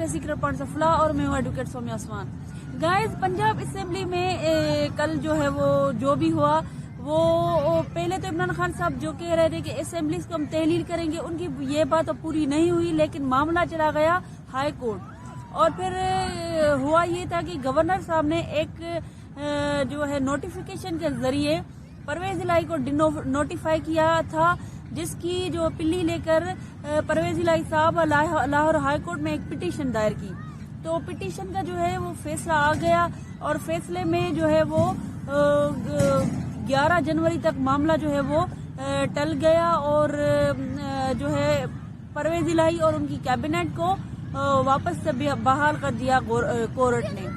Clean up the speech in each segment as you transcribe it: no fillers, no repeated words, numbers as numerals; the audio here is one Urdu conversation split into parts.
رہے سیکرٹ پوائنٹس آف لا اور میں ہوں ایڈوکیٹ سومیہ عثمان. گائز پنجاب اسمبلی میں کل جو ہے وہ جو بھی ہوا وہ پہلے تو عمران خان صاحب جو کہہ رہے تھے کہ اسمبلیز کو ہم تحلیل کریں گے ان کی یہ بات اب پوری نہیں ہوئی, لیکن معاملہ چلا گیا ہائی کورٹ. اور پھر ہوا یہ تھا کہ گورنر صاحب نے ایک جو ہے نوٹیفیکیشن کے ذریعے پرویز الہی کو نوٹیفائی کیا تھا, جس کی جو پلی لے کر پرویز الہی صاحب لاہور ہائی کورٹ میں ایک پٹیشن دائر کی. تو پٹیشن کا جو ہے وہ فیصلہ آ گیا اور فیصلے میں جو ہے وہ 11 جنوری تک معاملہ جو ہے وہ ٹل گیا اور جو ہے پرویز الہی اور ان کی کیبنٹ کو واپس سے بحال کر دیا کورٹ نے.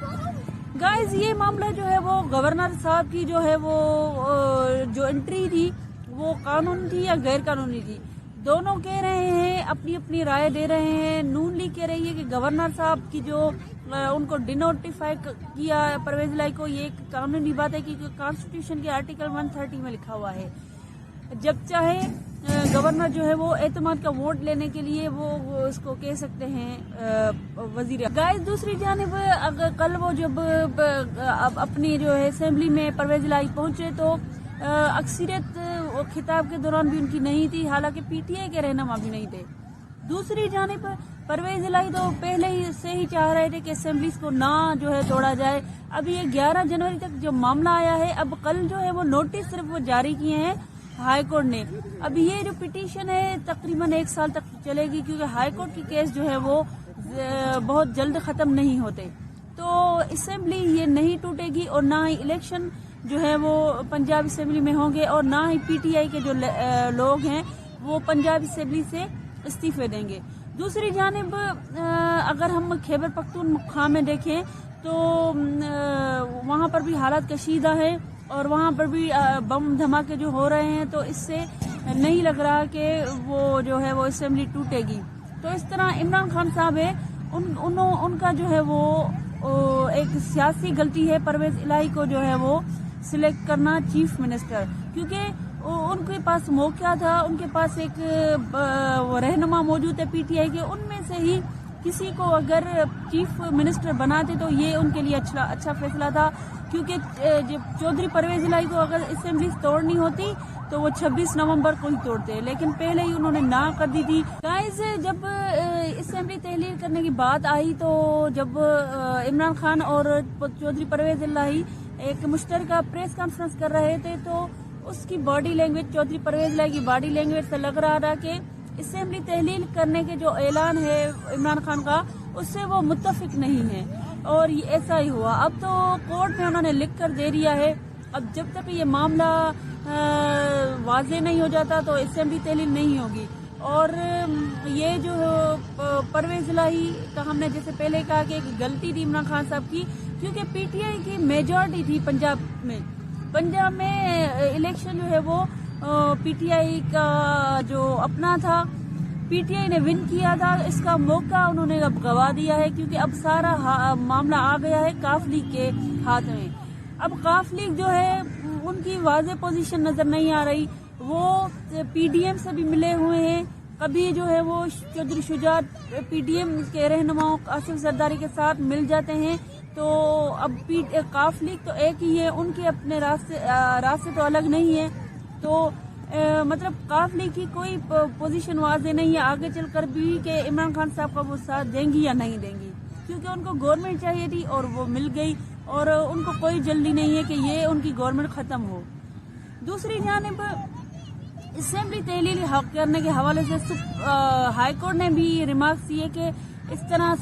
گائز یہ معاملہ جو ہے وہ گورنر صاحب کی جو ہے وہ جو انٹری تھی وہ قانون تھی یا غیر قانونی تھی, دونوں کہہ رہے ہیں, اپنی اپنی رائے دے رہے ہیں. نون لیگ کہہ رہی ہے کہ گورنر صاحب کی جو ان کو ڈینوٹیفائی کیا پرویز الہی کو یہ ایک قانونی بات ہے کیونکہ کانسٹیٹیوشن کے آرٹیکل 130 میں لکھا ہوا ہے جب چاہے گورنر جو ہے وہ اعتماد کا ووٹ لینے کے لیے وہ اس کو کہہ سکتے ہیں وزیر. گائز دوسری جانب اگر کل وہ جب اپنی جو ہے اسمبلی میں پرویز الہی پہنچے تو اکثریت خطاب کے دوران بھی ان کی نہیں تھی, حالانکہ پی ٹی آئی کے رہنما بھی نہیں تھے. دوسری جانب پرویز الہی تو پہلے ہی سے ہی چاہ رہے تھے کہ اسمبلیز کو نہ جو ہے توڑا جائے. اب یہ 11 جنوری تک جو معاملہ آیا ہے, اب کل جو ہے وہ نوٹس صرف وہ جاری کیے ہیں ہائی کورٹ نے. اب یہ جو پٹیشن ہے تقریباً 1 سال تک چلے گی کیونکہ ہائی کورٹ کی کیس جو ہے وہ بہت جلد ختم نہیں ہوتے. تو اسمبلی یہ نہیں ٹوٹے گی اور نہ ہی الیکشن جو ہے وہ پنجاب اسمبلی میں ہوں گے اور نہ ہی پی ٹی آئی کے جو لوگ ہیں وہ پنجاب اسمبلی سے استعفے دیں گے. دوسری جانب اگر ہم خیبر پختونخوا میں دیکھیں تو وہاں پر بھی حالات کشیدہ ہے اور وہاں پر بھی بم دھماکے جو ہو رہے ہیں, تو اس سے نہیں لگ رہا کہ وہ جو ہے وہ اسمبلی ٹوٹے گی. تو اس طرح عمران خان صاحب ہے ان کا جو ہے وہ ایک سیاسی غلطی ہے پرویز الہی کو جو ہے وہ سلیکٹ کرنا چیف منسٹر, کیونکہ ان کے پاس موقع تھا, ان کے پاس ایک رہنما موجود ہے پی ٹی آئی کے, ان میں سے ہی کسی کو اگر چیف منسٹر بناتے تو یہ ان کے لیے اچھا فیصلہ تھا. کیونکہ جب چودھری پرویز الہی کو اگر اسمبلی توڑنی ہوتی تو وہ 26 نومبر کو ہی توڑتے, لیکن پہلے ہی انہوں نے نہ کر دی تھی. گائز جب اسمبلی تحلیل کرنے کی بات آئی تو جب عمران خان اور چودھری پرویز الہی ایک مشترکہ پریس کانفرنس کر رہے تھے تو اس کی باڈی لینگویج, چودھری پرویز الہی کی باڈی لینگویج سے لگ رہا تھا کہ اسمبلی تحلیل کرنے کے جو اعلان ہے عمران خان کا اس سے وہ متفق نہیں ہے, اور یہ ایسا ہی ہوا. اب تو کورٹ میں انہوں نے لکھ کر دے دیا ہے, اب جب تک یہ معاملہ واضح نہیں ہو جاتا تو اسمبلی تحلیل نہیں ہوگی. اور یہ جو پرویز الہی کا ہم نے جیسے پہلے کہا کہ ایک غلطی تھی عمران خان صاحب کی, کیونکہ پی ٹی آئی کی میجورٹی تھی پنجاب میں الیکشن جو ہے وہ پی ٹی آئی کا جو اپنا تھا, پی ٹی آئی نے ون کیا تھا. اس کا موقع انہوں نے اب گوا دیا ہے کیونکہ اب سارا معاملہ آ گیا ہے کاف لیگ کے ہاتھ میں. اب کاف لیگ جو ہے ان کی واضح پوزیشن نظر نہیں آ رہی, وہ پی ڈی ایم سے بھی ملے ہوئے ہیں, کبھی جو ہے وہ چودھری شجاعت پی ڈی ایم کے رہنماؤں آصف زرداری کے ساتھ مل جاتے ہیں. تو اب کاف لیگ تو ایک ہی ہے, ان کے اپنے راستے تو الگ نہیں ہے. تو مطلب کاف لیگ کی کوئی پوزیشن واضح نہیں ہے آگے چل کر بھی کہ عمران خان صاحب کا وہ ساتھ دیں گی یا نہیں دیں گی, کیونکہ ان کو گورنمنٹ چاہیے تھی اور وہ مل گئی اور ان کو کوئی جلدی نہیں ہے کہ یہ ان کی گورنمنٹ ختم ہو. دوسری جانب اسمبلی تحلیل حق کرنے کے حوالے سے ہائی کورٹ نے بھی ریمارکس دیے کہ اس طرح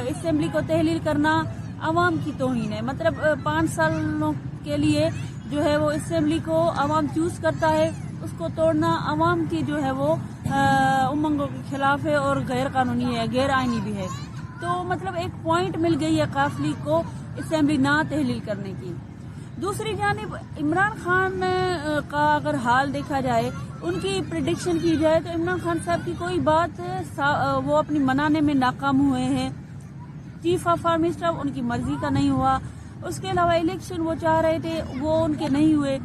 اسمبلی کو تحلیل کرنا عوام کی توہین ہے. مطلب 5 سالوں کے لیے جو ہے وہ اسمبلی کو عوام چوز کرتا ہے, اس کو توڑنا عوام کی جو ہے وہ امنگوں کے خلاف ہے اور غیر قانونی ہے, غیر آئینی بھی ہے. تو مطلب ایک پوائنٹ مل گئی ہے کاف لیگ کو اسمبلی نہ تحلیل کرنے کی. دوسری جانب عمران خان کا اگر حال دیکھا جائے, ان کی پریڈکشن کی جائے تو عمران خان صاحب کی کوئی بات وہ اپنی منانے میں ناکام ہوئے ہیں. چیف آف آرمی اسٹاف ان کی مرضی کا نہیں ہوا, اس کے علاوہ الیکشن وہ چاہ رہے تھے وہ ان کے نہیں ہوئے.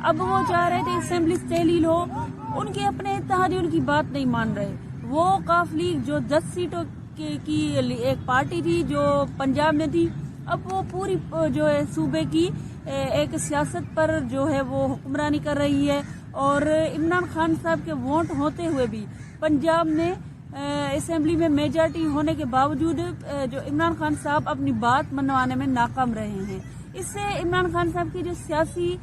اب وہ چاہ رہے تھے اسمبلی تحلیل ہو, ان کے اپنے اتحادی ان کی بات نہیں مان رہے. وہ کاف لیگ جو 10 سیٹوں کی ایک پارٹی تھی جو پنجاب میں تھی، اب وہ پوری جو ہے صوبے کی ایک سیاست پر جو ہے وہ حکمرانی کر رہی ہے، اور عمران خان صاحب کے ووٹ ہوتے ہوئے بھی پنجاب میں اسمبلی میں میجارٹی ہونے کے باوجود جو عمران خان صاحب اپنی بات منوانے میں ناکام رہے ہیں۔ اس سے عمران خان صاحب کی جو سیاسی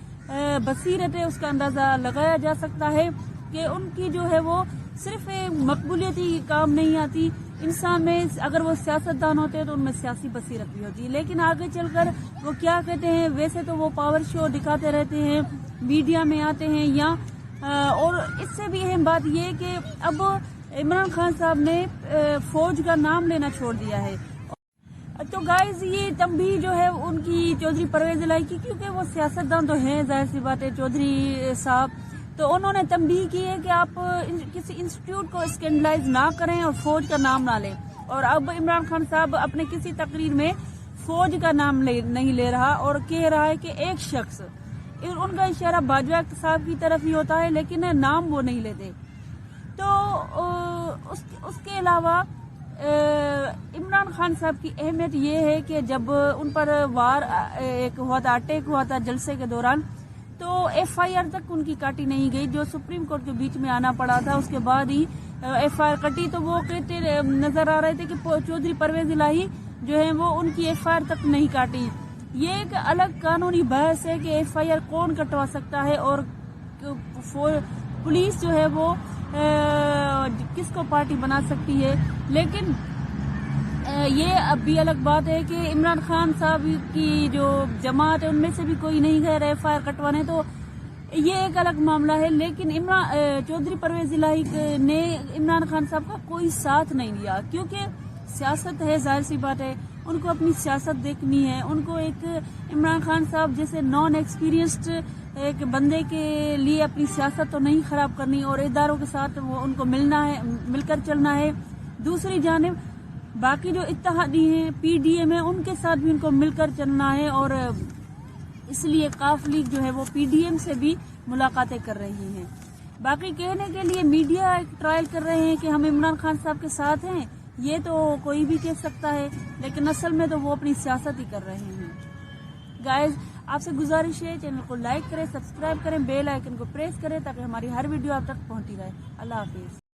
بصیرت ہے اس کا اندازہ لگایا جا سکتا ہے کہ ان کی جو ہے وہ صرف مقبولیت ہی کام نہیں آتی، انسان میں اگر وہ سیاستدان ہوتے ہیں تو ان میں سیاسی بصیرت بھی ہوتی ہے، لیکن آگے چل کر وہ کیا کہتے ہیں، ویسے تو وہ پاور شو دکھاتے رہتے ہیں، میڈیا میں آتے ہیں یا اور اس سے بھی اہم بات یہ کہ اب عمران خان صاحب نے فوج کا نام لینا چھوڑ دیا ہے۔ تو گائز یہ تنبیہ جو ہے ان کی چودھری پرویز الہی کی، کیونکہ وہ سیاستدان تو ہیں، ظاہر سی بات ہے چودھری صاحب، تو انہوں نے تنبیہ کی ہے کہ آپ کسی انسٹیٹیوٹ کو اسکینڈلائز نہ کریں اور فوج کا نام نہ لیں، اور اب عمران خان صاحب اپنے کسی تقریر میں فوج کا نام نہیں لے رہا اور کہہ رہا ہے کہ ایک شخص، ان کا اشارہ باجوہ صاحب کی طرف ہی ہوتا ہے لیکن نام وہ نہیں لیتے۔ تو اس کے علاوہ عمران خان صاحب کی اہمیت یہ ہے کہ جب ان پر وار ایک ہوا تھا، اٹیک ہوا تھا جلسے کے دوران، تو ایف آئی آر تک ان کی کاٹی نہیں گئی، جو سپریم کورٹ کے بیچ میں آنا پڑا تھا، اس کے بعد ہی ایف آئی آر کٹی، تو وہ کہتے نظر آ رہے تھے کہ چودھری پرویز الہی جو ہے وہ ان کی ایف آئی آر تک نہیں کاٹی۔ یہ ایک الگ قانونی بحث ہے کہ ایف آئی آر کون کٹوا سکتا ہے اور پولیس جو ہے وہ کس کو پارٹی بنا سکتی ہے، لیکن یہ اب بھی الگ بات ہے کہ عمران خان صاحب کی جو جماعت ہے ان میں سے بھی کوئی نہیں گیا ایف آئی آر کٹوانے، تو یہ ایک الگ معاملہ ہے، لیکن چودھری پرویز الہی نے عمران خان صاحب کا کوئی ساتھ نہیں دیا، کیونکہ سیاست ہے، ظاہر سی بات ہے ان کو اپنی سیاست دیکھنی ہے، ان کو ایک عمران خان صاحب جیسے نان ایکسپیرینسڈ ایک بندے کے لیے اپنی سیاست تو نہیں خراب کرنی، اور اداروں کے ساتھ وہ ان کو مل کر چلنا ہے۔ دوسری جانب باقی جو اتحادی ہیں، پی ڈی ایم ہے، ان کے ساتھ بھی ان کو مل کر چلنا ہے، اور اس لیے قاف لیگ جو ہے وہ پی ڈی ایم سے بھی ملاقاتیں کر رہی ہیں۔ باقی کہنے کے لیے میڈیا ایک ٹرائل کر رہے ہیں کہ ہم عمران خان صاحب کے ساتھ ہیں، یہ تو کوئی بھی کہہ سکتا ہے، لیکن اصل میں تو وہ اپنی سیاست ہی کر رہے ہیں۔ گائز آپ سے گزارش ہے چینل کو لائک کریں، سبسکرائب کریں، بیل آئیکن کو پریس کریں تاکہ ہماری ہر ویڈیو آپ تک پہنچتی رہے۔ اللہ حافظ۔